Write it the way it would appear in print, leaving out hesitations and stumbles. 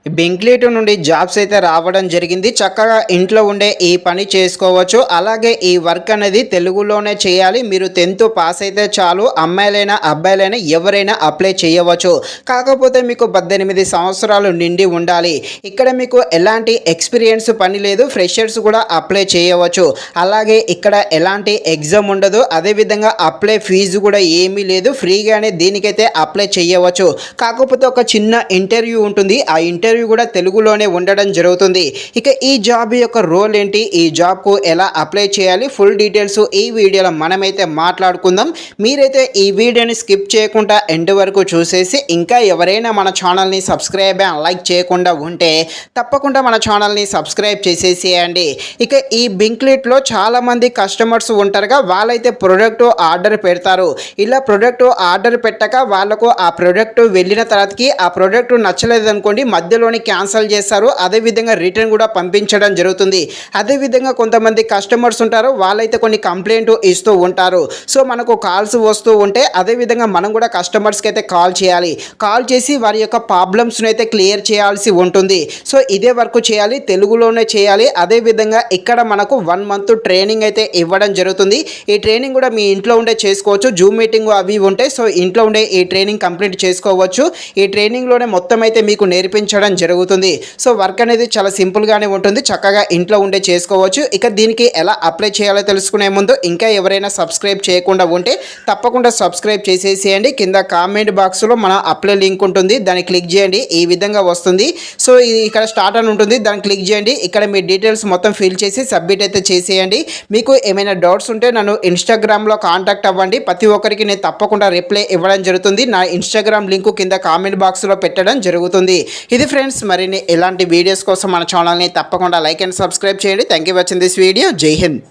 బెంక్లెట్ నుండి జాబ్స్ అయితే రావడం జరిగింది. చక్కగా ఇంట్లో ఉండే ఈ పని చేసుకోవచ్చు. అలాగే ఈ వర్క్ అనేది తెలుగులోనే చేయాలి. మీరు 10th పాస్ అయితే చాలు. అమ్మాయిలైనా అబ్బాయిలైనా ఎవరైనా అప్లై చేయవచ్చు. కాకపోతే మీకు 18 సంవత్సరాలు నిండి ఉండాలి. ఇక్కడ మీకు ఎలాంటి ఎక్స్పీరియన్స్ పని లేదు. ఫ్రెషర్స్ కూడా అప్లై చేయవచ్చు. అలాగే ఇక్కడ ఎలాంటి ఎగ్జామ్ ఉండదు. అదేవిధంగా అప్లై ఫీజు కూడా ఏమీ లేదు. ఫ్రీగానే దీనికైతే అప్లై చేయవచ్చు. కాకపోతే ఒక చిన్న ఇంటర్వ్యూ ఉంటుంది. ఆ ఇంటర్వ్యూ కూడా తెలుగులోనే ఉండడం జరుగుతుంది. ఇక ఈ జాబ్ యొక్క రోల్ ఏంటి, ఈ జాబ్కు ఎలా అప్లై చేయాలి, ఫుల్ డీటెయిల్స్ ఈ వీడియోలో మనమైతే మాట్లాడుకుందాం. మీరైతే ఈ వీడియోని స్కిప్ చేయకుండా ఎండ్ వరకు చూసేసి ఇంకా ఎవరైనా మన ఛానల్ని సబ్స్క్రైబ్ అండ్ లైక్ చేయకుండా ఉంటే తప్పకుండా మన ఛానల్ని సబ్స్క్రైబ్ చేసేసేయండి. ఇక ఈ బింక్లెట్లో చాలామంది కస్టమర్స్ ఉంటారుగా, వాళ్ళైతే ప్రోడక్ట్ ఆర్డర్ పెడతారు. ఇలా ప్రోడక్ట్ ఆర్డర్ పెట్టక వాళ్ళకు ఆ ప్రోడక్ట్ వెళ్ళిన తర్వాతకి ఆ ప్రోడక్ట్ నచ్చలేదు అనుకోండి, మధ్యలోని క్యాన్సిల్ చేస్తారు. అదేవిధంగా రిటర్న్ కూడా పంపించడం జరుగుతుంది. అదేవిధంగా కొంతమంది కస్టమర్స్ ఉంటారు, వాళ్ళైతే కొన్ని కంప్లైంట్ ఇస్తూ ఉంటారు. సో మనకు కాల్స్ వస్తూ ఉంటే అదేవిధంగా మనం కూడా కస్టమర్స్కి అయితే కాల్ చేయాలి. కాల్ చేసి వారి యొక్క ప్రాబ్లమ్స్ని అయితే క్లియర్ చేయాల్సి ఉంటుంది. సో ఇదే వర్క్ చేయాలి, తెలుగులోనే చేయాలి. అదేవిధంగా ఇక్కడ మనకు 1 month ట్రైనింగ్ అయితే ఇవ్వడం జరుగుతుంది. ఈ ట్రైనింగ్ కూడా మీ ఇంట్లో ఉండే చేసుకోవచ్చు. జూమ్ మీటింగ్ అవి ఉంటాయి. సో ఇంట్లో ఉండే ఈ ట్రైనింగ్ కంప్లీట్ చేసుకోవచ్చు. ఈ ట్రైనింగ్లోనే మొత్తం అయితే మీకు నేర్పించడం జరుగుతుంది. సో వర్క్ అనేది చాలా సింపుల్గానే ఉంటుంది. చక్కగా ఇంట్లో ఉండే చేసుకోవచ్చు. ఇక దీనికి ఎలా అప్లై చేయాలో తెలుసుకునే ముందు ఇంకా ఎవరైనా సబ్స్క్రైబ్ చేయకుండా ఉంటే తప్పకుండా సబ్స్క్రైబ్ చేసేసేయండి. కింద కామెంట్ బాక్స్లో మన అప్లై లింక్ ఉంటుంది, దాన్ని క్లిక్ చేయండి. ఈ విధంగా వస్తుంది. సో ఇక్కడ స్టార్ట్ అని ఉంటుంది, దాన్ని క్లిక్ చేయండి. ఇక్కడ మీ డీటెయిల్స్ మొత్తం ఫిల్ చేసి సబ్మిట్ అయితే చేసేయండి. మీకు ఏమైనా డౌట్స్ ఉంటే నన్ను ఇన్స్టాగ్రామ్లో కాంటాక్ట్ అవ్వండి. ప్రతి ఒక్కరికి నేను తప్పకుండా రిప్లై ఇవ్వడం జరుగుతుంది. నా ఇన్స్టాగ్రామ్ లింకు కింద కామెంట్ బాక్స్లో పెట్టడం జరుగుతుంది. ఇది ఫ్రెండ్స్, మరిన్ని ఇలాంటి వీడియోస్ కోసం మన ఛానల్ని తప్పకుండా లైక్ అండ్ సబ్స్క్రైబ్ చేయండి. Thank you watching this video. జై హింద్.